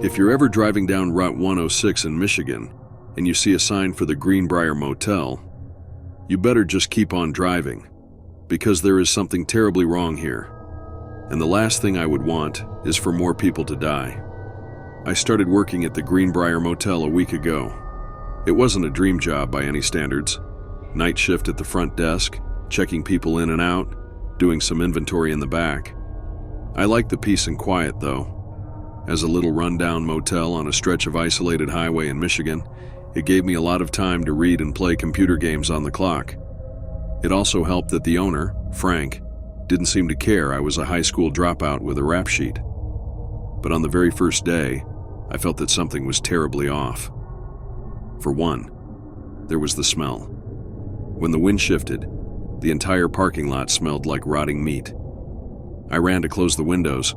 If you're ever driving down Route 106 in Michigan and you see a sign for the Greenbrier Motel, you better just keep on driving, because there is something terribly wrong here. And the last thing I would want is for more people to die. I started working at the Greenbrier Motel a week ago. It wasn't a dream job by any standards. Night shift at the front desk, checking people in and out, doing some inventory in the back. I like the peace and quiet though. As a little rundown motel on a stretch of isolated highway in Michigan, it gave me a lot of time to read and play computer games on the clock. It also helped that the owner, Frank, didn't seem to care I was a high school dropout with a rap sheet. But on the very first day, I felt that something was terribly off. For one, there was the smell. When the wind shifted, the entire parking lot smelled like rotting meat. I ran to close the windows,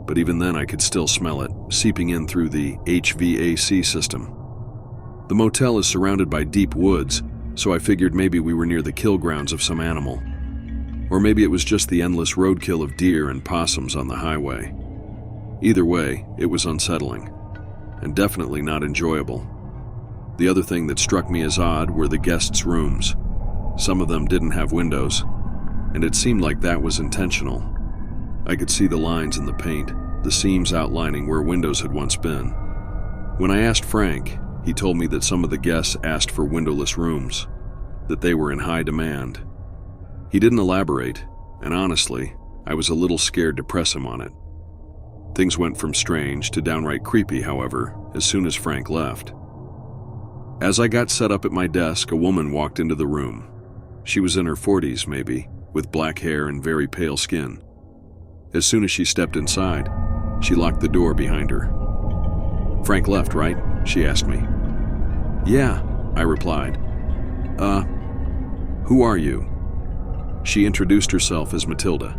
but even then I could still smell it, seeping in through the HVAC system. The motel is surrounded by deep woods, so I figured maybe we were near the kill grounds of some animal. Or maybe it was just the endless roadkill of deer and possums on the highway. Either way, it was unsettling, and definitely not enjoyable. The other thing that struck me as odd were the guests' rooms. Some of them didn't have windows, and it seemed like that was intentional. I could see the lines in the paint, the seams outlining where windows had once been. When I asked Frank, he told me that some of the guests asked for windowless rooms, that they were in high demand. He didn't elaborate, and honestly, I was a little scared to press him on it. Things went from strange to downright creepy, however, as soon as Frank left. As I got set up at my desk, a woman walked into the room. She was in her 40s, maybe, with black hair and very pale skin. As soon as she stepped inside, she locked the door behind her. "Frank left, right?" she asked me. "Yeah," I replied. Who are you?" She introduced herself as Matilda.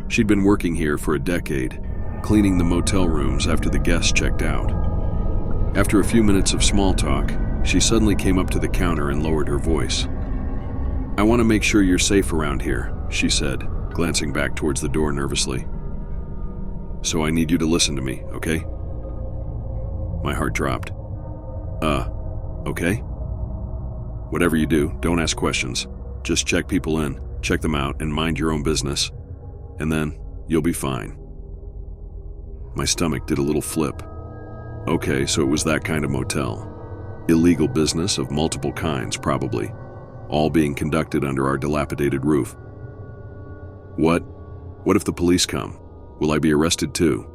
She'd been working here for a decade, cleaning the motel rooms after the guests checked out. After a few minutes of small talk, she suddenly came up to the counter and lowered her voice. "I want to make sure you're safe around here," she said, glancing back towards the door nervously. "So I need you to listen to me, okay?" My heart dropped. Okay? Whatever you do, don't ask questions. Just check people in, check them out, and mind your own business. And then, you'll be fine. My stomach did a little flip. Okay, so it was that kind of motel. Illegal business of multiple kinds, probably, all being conducted under our dilapidated roof. What if the police come? Will I be arrested too?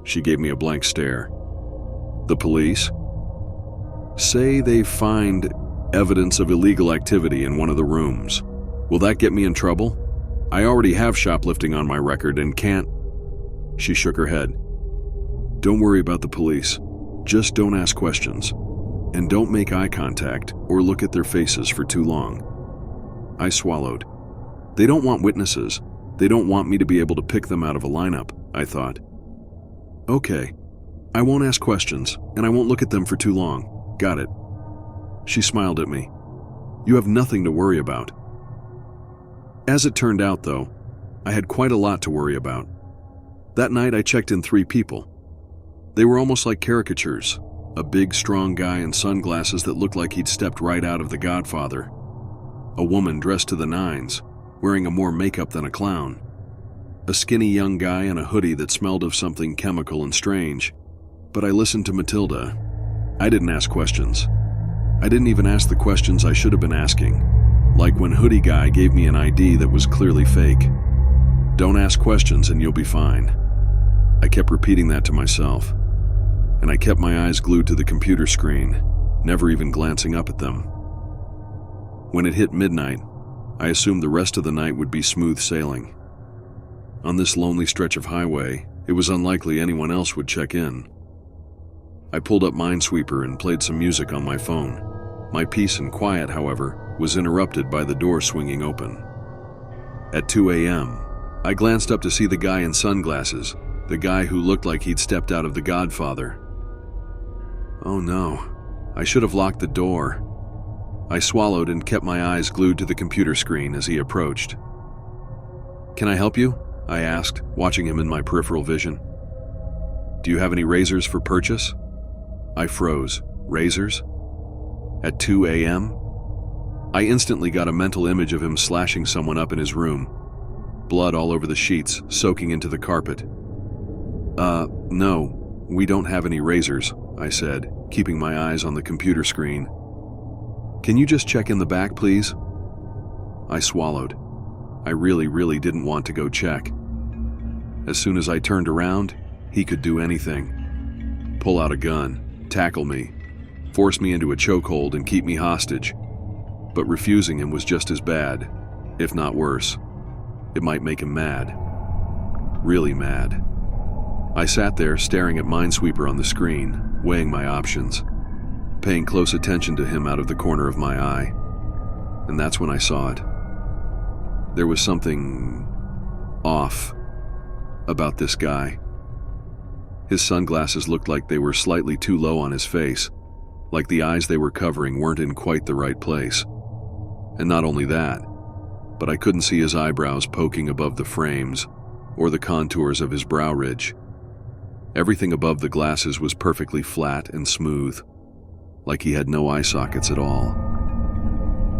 She gave me a blank stare. The police? Say they find evidence of illegal activity in one of the rooms. Will that get me in trouble? I already have shoplifting on my record and can't. She shook her head. Don't worry about the police. Just don't ask questions. And don't make eye contact or look at their faces for too long. I swallowed. They don't want witnesses. They don't want me to be able to pick them out of a lineup, I thought. Okay, I won't ask questions, and I won't look at them for too long. Got it. She smiled at me. You have nothing to worry about. As it turned out, though, I had quite a lot to worry about. That night I checked in 3 people. They were almost like caricatures. A big, strong guy in sunglasses that looked like he'd stepped right out of The Godfather. A woman dressed to the nines, wearing a more makeup than a clown. A skinny young guy in a hoodie that smelled of something chemical and strange. But I listened to Matilda. I didn't ask questions. I didn't even ask the questions I should have been asking, like when hoodie guy gave me an ID that was clearly fake. Don't ask questions and you'll be fine. I kept repeating that to myself, and I kept my eyes glued to the computer screen, never even glancing up at them. When it hit midnight, I assumed the rest of the night would be smooth sailing. On this lonely stretch of highway, it was unlikely anyone else would check in. I pulled up Minesweeper and played some music on my phone. My peace and quiet, however, was interrupted by the door swinging open. At 2 a.m., I glanced up to see the guy in sunglasses, the guy who looked like he'd stepped out of The Godfather. Oh no, I should have locked the door. I swallowed and kept my eyes glued to the computer screen as he approached. "Can I help you?" I asked, watching him in my peripheral vision. Do you have any razors for purchase? I froze. Razors? At 2 a.m.? I instantly got a mental image of him slashing someone up in his room. Blood all over the sheets, soaking into the carpet. No, we don't have any razors, I said, keeping my eyes on the computer screen. Can you just check in the back, please? I swallowed. I really didn't want to go check. As soon as I turned around, he could do anything. Pull out a gun, tackle me, force me into a chokehold and keep me hostage. But refusing him was just as bad, if not worse. It might make him mad. Really mad. I sat there staring at Minesweeper on the screen, weighing my options, paying close attention to him out of the corner of my eye. And that's when I saw it. There was something off about this guy. His sunglasses looked like they were slightly too low on his face, like the eyes they were covering weren't in quite the right place. And not only that, but I couldn't see his eyebrows poking above the frames or the contours of his brow ridge. Everything above the glasses was perfectly flat and smooth, like he had no eye sockets at all.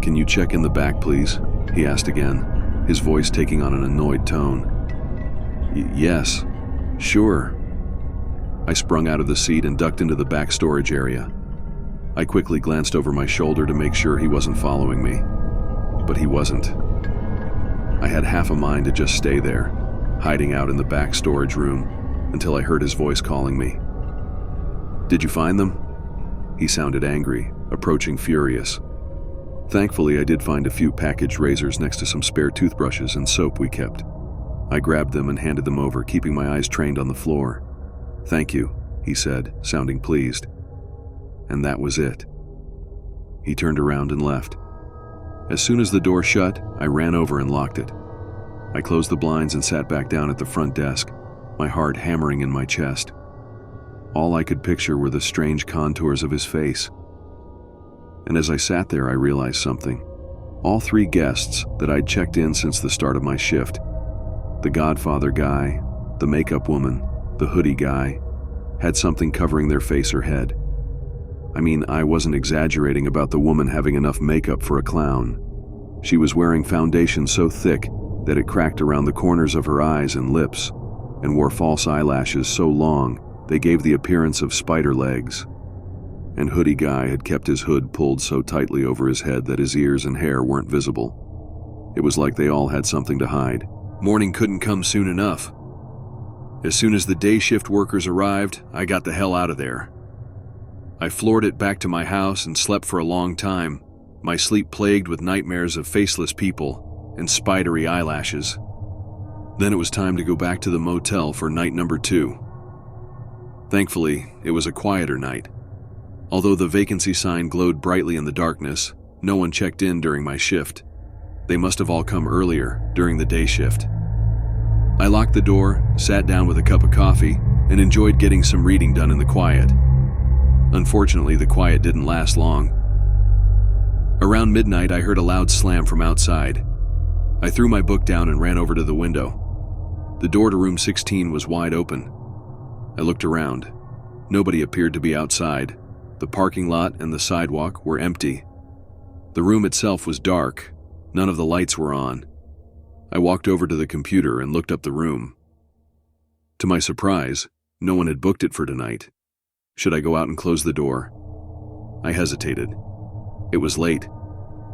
Can you check in the back, please? He asked again, his voice taking on an annoyed tone. Yes, sure. I sprung out of the seat and ducked into the back storage area. I quickly glanced over my shoulder to make sure he wasn't following me, but he wasn't. I had half a mind to just stay there, hiding out in the back storage room, until I heard his voice calling me. Did you find them? He sounded angry, approaching furious. Thankfully, I did find a few packaged razors next to some spare toothbrushes and soap we kept. I grabbed them and handed them over, keeping my eyes trained on the floor. Thank you, he said, sounding pleased. And that was it. He turned around and left. As soon as the door shut, I ran over and locked it. I closed the blinds and sat back down at the front desk, my heart hammering in my chest. All I could picture were the strange contours of his face. And as I sat there, I realized something. All three guests that I'd checked in since the start of my shift, the Godfather guy, the makeup woman, the hoodie guy, had something covering their face or head. I mean, I wasn't exaggerating about the woman having enough makeup for a clown. She was wearing foundation so thick that it cracked around the corners of her eyes and lips, and wore false eyelashes so long they gave the appearance of spider legs. And hoodie guy had kept his hood pulled so tightly over his head that his ears and hair weren't visible. It was like they all had something to hide. Morning couldn't come soon enough. As soon as the day shift workers arrived, I got the hell out of there. I floored it back to my house and slept for a long time, my sleep plagued with nightmares of faceless people and spidery eyelashes. Then it was time to go back to the motel for night number 2. Thankfully, it was a quieter night. Although the vacancy sign glowed brightly in the darkness, no one checked in during my shift. They must have all come earlier, during the day shift. I locked the door, sat down with a cup of coffee, and enjoyed getting some reading done in the quiet. Unfortunately, the quiet didn't last long. Around midnight, I heard a loud slam from outside. I threw my book down and ran over to the window. The door to room 16 was wide open. I looked around. Nobody appeared to be outside. The parking lot and the sidewalk were empty. The room itself was dark. None of the lights were on. I walked over to the computer and looked up the room. To my surprise, no one had booked it for tonight. Should I go out and close the door? I hesitated. It was late.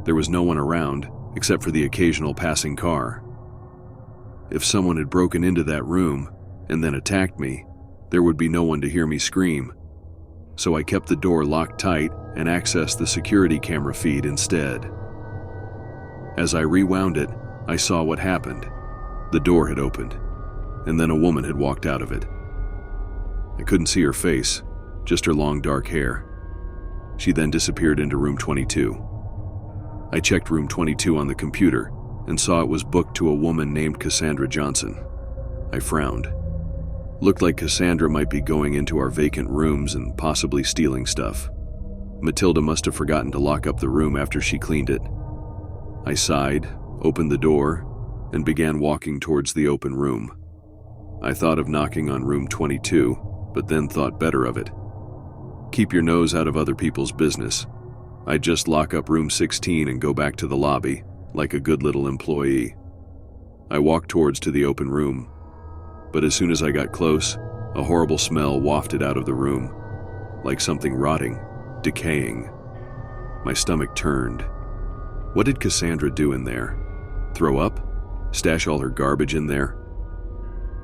There was no one around, except for the occasional passing car. If someone had broken into that room and then attacked me, there would be no one to hear me scream. So I kept the door locked tight and accessed the security camera feed instead. As I rewound it, I saw what happened. The door had opened, and then a woman had walked out of it. I couldn't see her face, just her long dark hair. She then disappeared into room 22. I checked room 22 on the computer and saw it was booked to a woman named Cassandra Johnson. I frowned. Looked like Cassandra might be going into our vacant rooms and possibly stealing stuff. Matilda must have forgotten to lock up the room after she cleaned it. I sighed, opened the door, and began walking towards the open room. I thought of knocking on room 22, but then thought better of it. Keep your nose out of other people's business. I'd just lock up room 16 and go back to the lobby, like a good little employee. I walked towards to the open room, but as soon as I got close, a horrible smell wafted out of the room, like something rotting, decaying. My stomach turned. What did Cassandra do in there? Throw up? Stash all her garbage in there?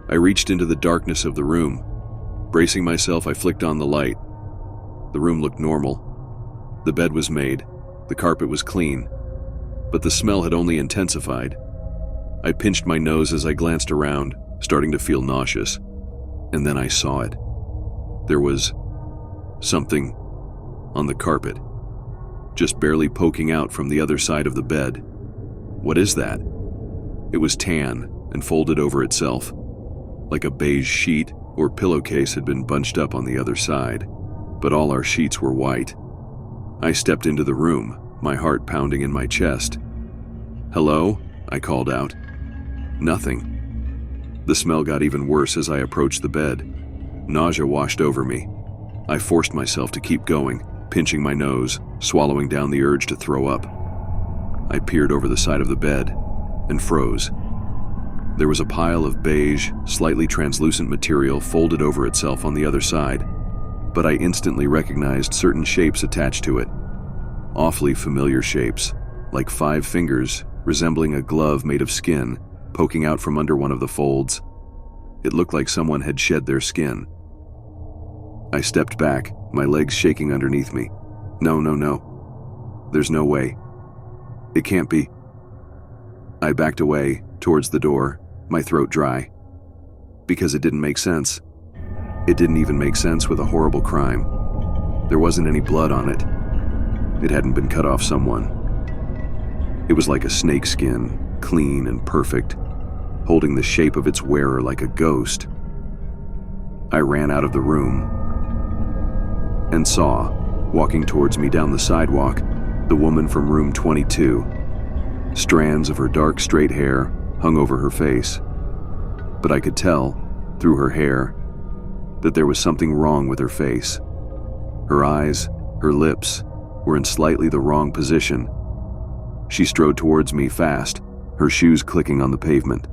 I reached into the darkness of the room. Bracing myself, I flicked on the light. The room looked normal. The bed was made, the carpet was clean, but the smell had only intensified. I pinched my nose as I glanced around, starting to feel nauseous, and then I saw it. There was something on the carpet, just barely poking out from the other side of the bed. What is that? It was tan and folded over itself, like a beige sheet or pillowcase had been bunched up on the other side, but all our sheets were white. I stepped into the room, my heart pounding in my chest. "Hello?" I called out. Nothing. The smell got even worse as I approached the bed. Nausea washed over me. I forced myself to keep going, pinching my nose, swallowing down the urge to throw up. I peered over the side of the bed and froze. There was a pile of beige, slightly translucent material folded over itself on the other side, but I instantly recognized certain shapes attached to it. Awfully familiar shapes, like 5 fingers resembling a glove made of skin poking out from under one of the folds. It looked like someone had shed their skin. I stepped back, my legs shaking underneath me. No. There's no way. It can't be. I backed away, towards the door, my throat dry. Because it didn't make sense. It didn't even make sense with a horrible crime. There wasn't any blood on it. It hadn't been cut off someone. It was like a snake skin, clean and perfect, holding the shape of its wearer like a ghost. I ran out of the room and saw, walking towards me down the sidewalk, the woman from room 22. Strands of her dark straight hair hung over her face, but I could tell, through her hair, that there was something wrong with her face. Her eyes, her lips, were in slightly the wrong position. She strode towards me fast, her shoes clicking on the pavement.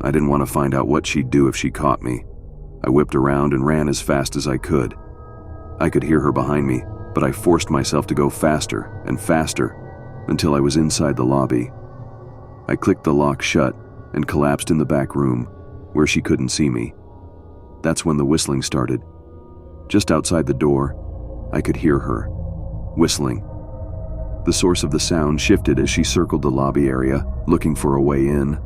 I didn't want to find out what she'd do if she caught me. I whipped around and ran as fast as I could. I could hear her behind me, but I forced myself to go faster and faster until I was inside the lobby. I clicked the lock shut and collapsed in the back room, where she couldn't see me. That's when the whistling started. Just outside the door, I could hear her, whistling. The source of the sound shifted as she circled the lobby area, looking for a way in.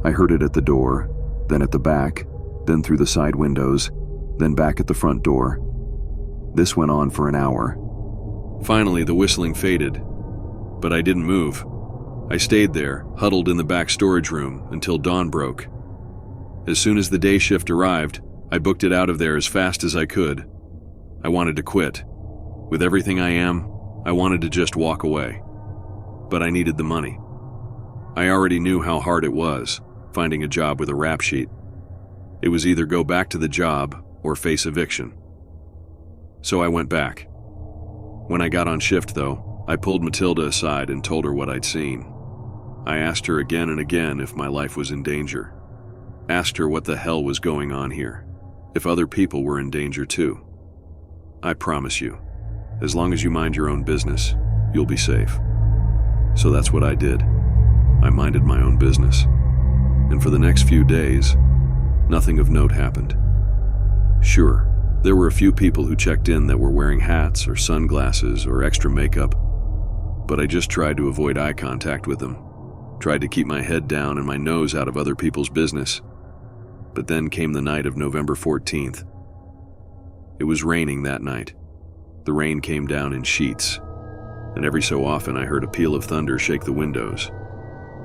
I heard it at the door, then at the back, then through the side windows, then back at the front door. This went on for an hour. Finally, the whistling faded, but I didn't move. I stayed there, huddled in the back storage room, until dawn broke. As soon as the day shift arrived, I booked it out of there as fast as I could. I wanted to quit. With everything I am, I wanted to just walk away. But I needed the money. I already knew how hard it was, finding a job with a rap sheet. It was either go back to the job or face eviction. So I went back. When I got on shift, though, I pulled Matilda aside and told her what I'd seen. I asked her again and again if my life was in danger. Asked her what the hell was going on here, if other people were in danger too. I promise you, as long as you mind your own business, you'll be safe. So that's what I did. I minded my own business. And for the next few days, nothing of note happened. Sure, there were a few people who checked in that were wearing hats or sunglasses or extra makeup, but I just tried to avoid eye contact with them, tried to keep my head down and my nose out of other people's business. But then came the night of November 14th. It was raining that night. The rain came down in sheets, and every so often I heard a peal of thunder shake the windows.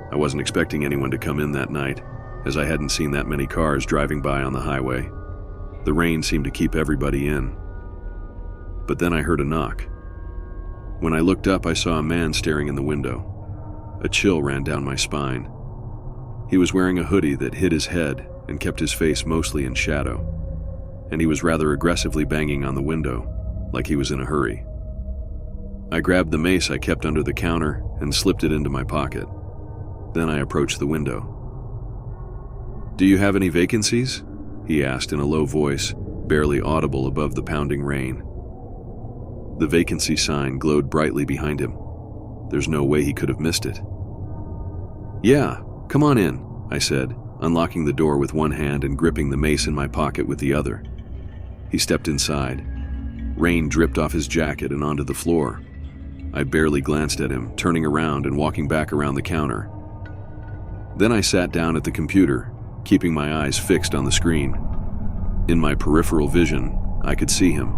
I wasn't expecting anyone to come in that night, as I hadn't seen that many cars driving by on the highway. The rain seemed to keep everybody in. But then I heard a knock. When I looked up, I saw a man staring in the window. A chill ran down my spine. He was wearing a hoodie that hid his head and kept his face mostly in shadow. and he was rather aggressively banging on the window, like he was in a hurry. I grabbed the mace I kept under the counter and slipped it into my pocket. Then I approached the window. "Do you have any vacancies?" he asked in a low voice, barely audible above the pounding rain. The vacancy sign glowed brightly behind him. There's no way he could have missed it. "Yeah, come on in," I said, unlocking the door with one hand and gripping the mace in my pocket with the other. He stepped inside. Rain dripped off his jacket and onto the floor. I barely glanced at him, turning around and walking back around the counter. Then I sat down at the computer, keeping my eyes fixed on the screen. In my peripheral vision, I could see him,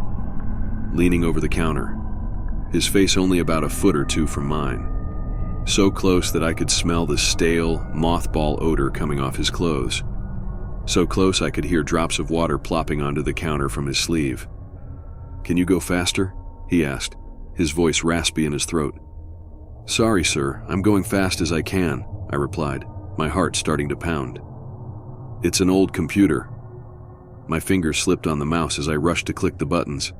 leaning over the counter, his face only about a foot or two from mine, so close that I could smell the stale, mothball odor coming off his clothes, so close I could hear drops of water plopping onto the counter from his sleeve. "Can you go faster?" he asked, his voice raspy in his throat. "Sorry, sir, I'm going fast as I can," I replied, my heart starting to pound. "It's an old computer." My fingers slipped on the mouse as I rushed to click the buttons.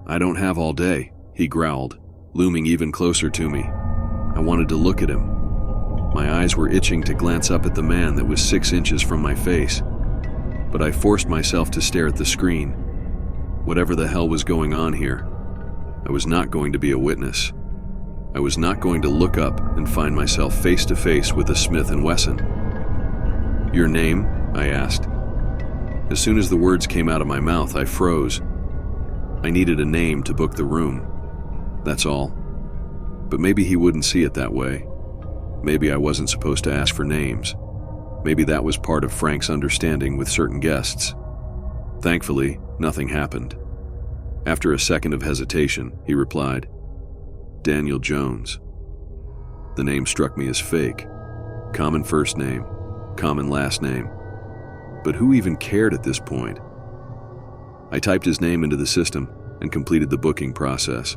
"I don't have all day," he growled, looming even closer to me. I wanted to look at him. My eyes were itching to glance up at the man that was 6 inches from my face, but I forced myself to stare at the screen. Whatever the hell was going on here, I was not going to be a witness. I was not going to look up and find myself face to face with a Smith & Wesson. "Your name?" I asked. As soon as the words came out of my mouth, I froze. I needed a name to book the room. That's all. But maybe he wouldn't see it that way. Maybe I wasn't supposed to ask for names. Maybe that was part of Frank's understanding with certain guests. Thankfully, nothing happened. After a second of hesitation, he replied, "Daniel Jones." The name struck me as fake. Common first name, common last name. But who even cared at this point? I typed his name into the system and completed the booking process.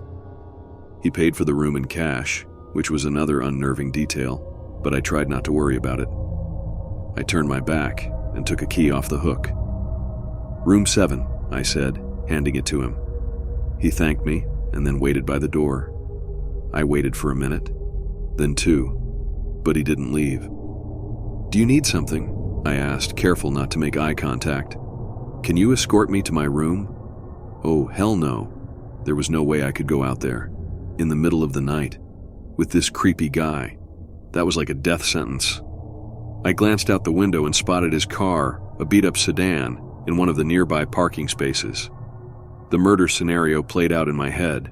He paid for the room in cash, which was another unnerving detail, but I tried not to worry about it. I turned my back and took a key off the hook. "Room 7, I said, handing it to him. He thanked me and then waited by the door. I waited for a minute, then 2, but he didn't leave. "Do you need something?" I asked, careful not to make eye contact. "Can you escort me to my room?" Oh, hell no. There was no way I could go out there, in the middle of the night, with this creepy guy. That was like a death sentence. I glanced out the window and spotted his car, a beat-up sedan, in one of the nearby parking spaces. The murder scenario played out in my head.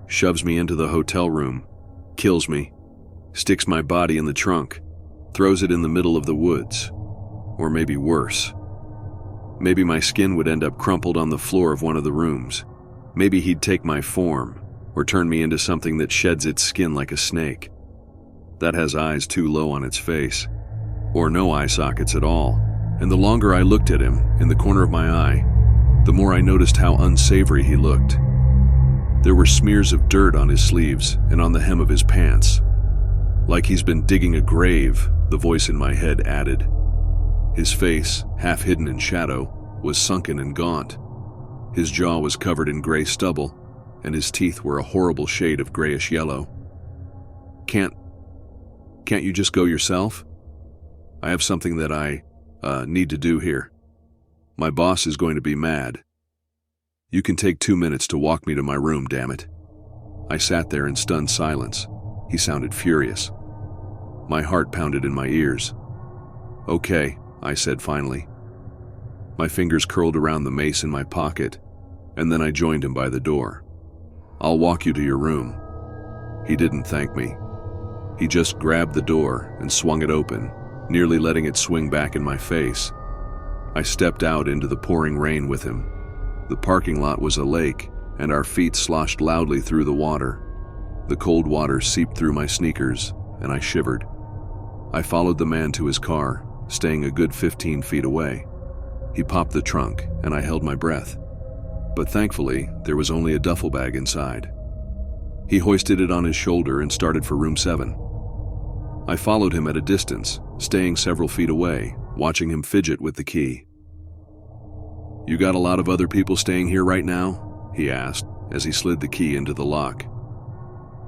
Shoves me into the hotel room, kills me, sticks my body in the trunk, throws it in the middle of the woods. Or maybe worse. Maybe my skin would end up crumpled on the floor of one of the rooms. Maybe he'd take my form, or turn me into something that sheds its skin like a snake. That has eyes too low on its face, or no eye sockets at all. And the longer I looked at him, in the corner of my eye, the more I noticed how unsavory he looked. There were smears of dirt on his sleeves and on the hem of his pants. "Like he's been digging a grave," the voice in my head added. His face, half hidden in shadow, was sunken and gaunt. His jaw was covered in gray stubble, and his teeth were a horrible shade of grayish yellow. Can't you just go yourself? I have something that I need to do here. My boss is going to be mad. You can take 2 minutes to walk me to my room, damn it." I sat there in stunned silence. He sounded furious. My heart pounded in my ears. "Okay," I said finally. My fingers curled around the mace in my pocket, and then I joined him by the door. "I'll walk you to your room." He didn't thank me. He just grabbed the door and swung it open, nearly letting it swing back in my face. I stepped out into the pouring rain with him. The parking lot was a lake, and our feet sloshed loudly through the water. The cold water seeped through my sneakers, and I shivered. I followed the man to his car, staying a good 15 feet away. He popped the trunk, and I held my breath. But thankfully, there was only a duffel bag inside. He hoisted it on his shoulder and started for room 7. I followed him at a distance, staying several feet away, watching him fidget with the key. "You got a lot of other people staying here right now?" he asked as he slid the key into the lock.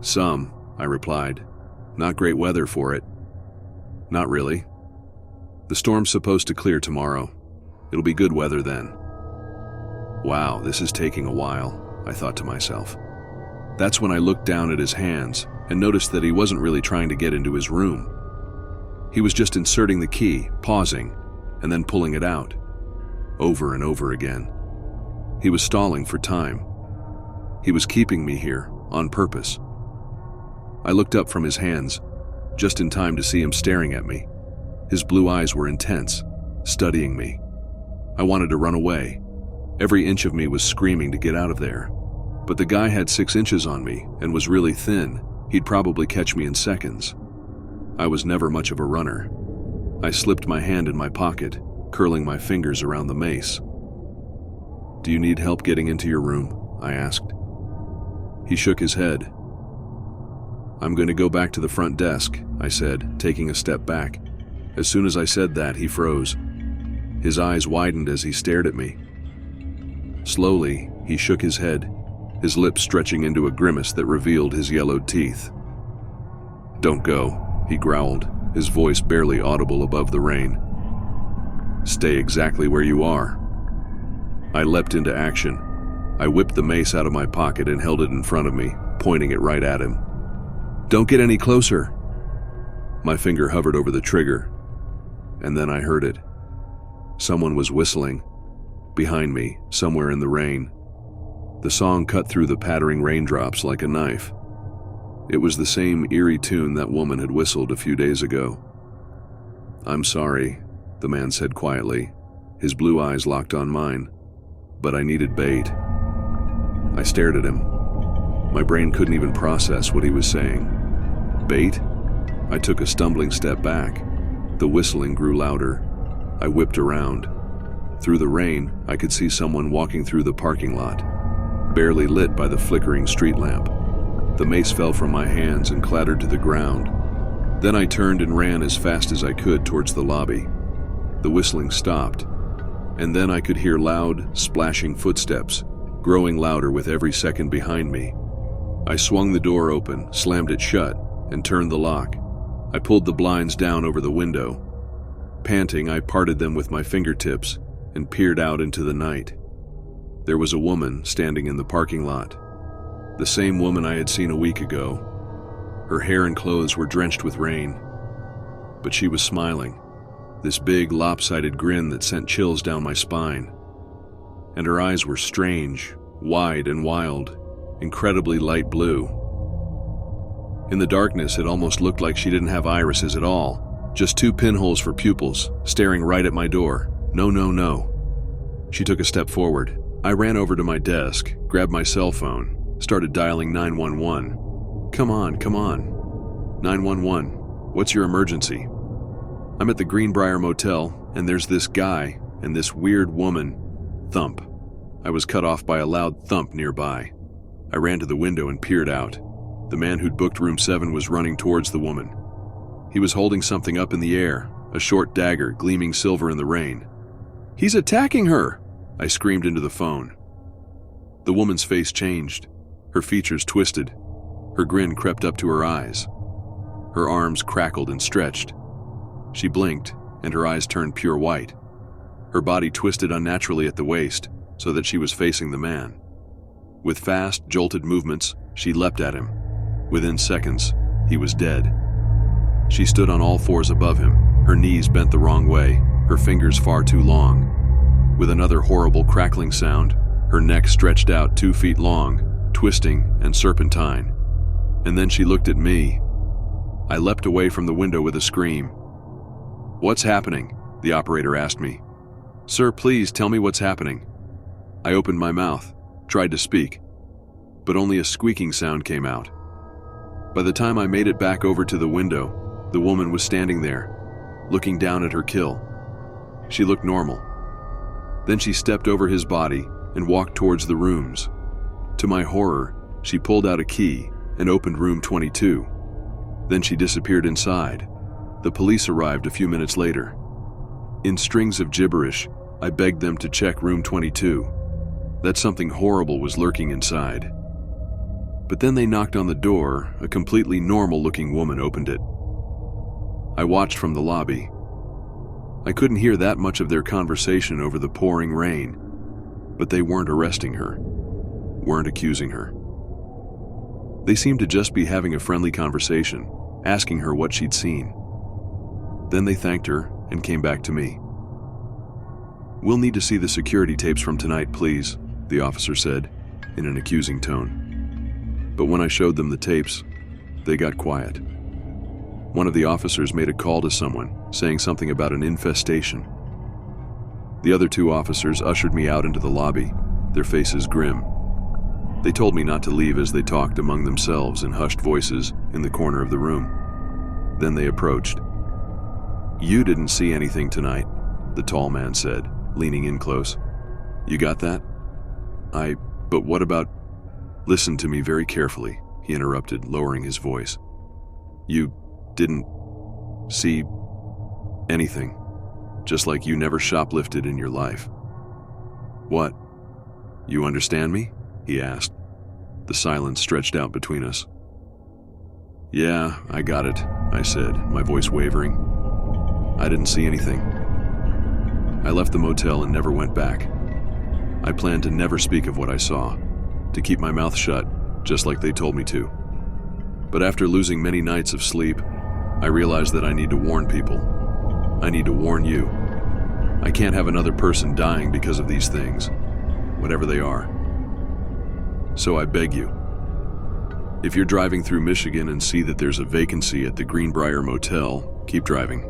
"Some," I replied. "Not great weather for it." "Not really. The storm's supposed to clear tomorrow. It'll be good weather then." "Wow, this is taking a while," I thought to myself. That's when I looked down at his hands and noticed that he wasn't really trying to get into his room. He was just inserting the key, pausing, and then pulling it out, over and over again. He was stalling for time. He was keeping me here, on purpose. I looked up from his hands, just in time to see him staring at me. His blue eyes were intense, studying me. I wanted to run away. Every inch of me was screaming to get out of there. But the guy had 6 inches on me and was really thin. He'd probably catch me in seconds. I was never much of a runner. I slipped my hand in my pocket, curling my fingers around the mace. "Do you need help getting into your room?" I asked. He shook his head. "I'm going to go back to the front desk," I said, taking a step back. As soon as I said that, he froze. His eyes widened as he stared at me. Slowly, he shook his head, his lips stretching into a grimace that revealed his yellowed teeth. "Don't go," he growled, his voice barely audible above the rain. "Stay exactly where you are." I leapt into action. I whipped the mace out of my pocket and held it in front of me, pointing it right at him. "Don't get any closer." My finger hovered over the trigger, and then I heard it. Someone was whistling. Behind me, somewhere in the rain. The song cut through the pattering raindrops like a knife. It was the same eerie tune that woman had whistled a few days ago. "I'm sorry," the man said quietly, his blue eyes locked on mine. "But I needed bait." I stared at him. My brain couldn't even process what he was saying. "Bait?" I took a stumbling step back. The whistling grew louder. I whipped around. Through the rain, I could see someone walking through the parking lot, barely lit by the flickering street lamp. The mace fell from my hands and clattered to the ground. Then I turned and ran as fast as I could towards the lobby. The whistling stopped, and then I could hear loud, splashing footsteps, growing louder with every second behind me. I swung the door open, slammed it shut, and turned the lock. I pulled the blinds down over the window. Panting, I parted them with my fingertips and peered out into the night. There was a woman standing in the parking lot. The same woman I had seen a week ago. Her hair and clothes were drenched with rain. But she was smiling, this big, lopsided grin that sent chills down my spine. And her eyes were strange, wide and wild, incredibly light blue. In the darkness, it almost looked like she didn't have irises at all, just 2 pinholes for pupils, staring right at my door. "No, no, no." She took a step forward. I ran over to my desk, grabbed my cell phone, started dialing 911. Come on. 911, what's your emergency?" "I'm at the Greenbrier Motel, and there's this guy and this weird woman." Thump. I was cut off by a loud thump nearby. I ran to the window and peered out. The man who'd booked room 7 was running towards the woman. He was holding something up in the air, a short dagger gleaming silver in the rain. "He's attacking her!" I screamed into the phone. The woman's face changed. Her features twisted. Her grin crept up to her eyes. Her arms crackled and stretched. She blinked, and her eyes turned pure white. Her body twisted unnaturally at the waist, so that she was facing the man. With fast, jolted movements, she leapt at him. Within seconds, he was dead. She stood on all fours above him, her knees bent the wrong way, her fingers far too long. With another horrible crackling sound, her neck stretched out 2 feet long, twisting and serpentine. And then she looked at me. I leapt away from the window with a scream. "What's happening?" the operator asked me. "Sir, please tell me what's happening." I opened my mouth, tried to speak, but only a squeaking sound came out. By the time I made it back over to the window, the woman was standing there, looking down at her kill. She looked normal. Then she stepped over his body and walked towards the rooms. To my horror, she pulled out a key and opened room 22. Then she disappeared inside. The police arrived a few minutes later. In strings of gibberish, I begged them to check room 22, that something horrible was lurking inside. But then they knocked on the door. A completely normal-looking woman opened it. I watched from the lobby. I couldn't hear that much of their conversation over the pouring rain, but they weren't arresting her, weren't accusing her. They seemed to just be having a friendly conversation, asking her what she'd seen. Then they thanked her and came back to me. "We'll need to see the security tapes from tonight, please," the officer said, in an accusing tone. But when I showed them the tapes, they got quiet. One of the officers made a call to someone, saying something about an infestation. The other two officers ushered me out into the lobby, their faces grim. They told me not to leave as they talked among themselves in hushed voices in the corner of the room. Then they approached. "You didn't see anything tonight," the tall man said, leaning in close. "You got that?" But what about—" "Listen to me very carefully," he interrupted, lowering his voice. "You didn't see anything, just like you never shoplifted in your life." "What? You understand me?" he asked. The silence stretched out between us. "Yeah, I got it," I said, my voice wavering. "I didn't see anything. I left the motel and never went back. I planned to never speak of what I saw, to keep my mouth shut, just like they told me to. But after losing many nights of sleep, I realized that I need to warn people. I need to warn you. I can't have another person dying because of these things, whatever they are. So I beg you, if you're driving through Michigan and see that there's a vacancy at the Greenbrier Motel, keep driving.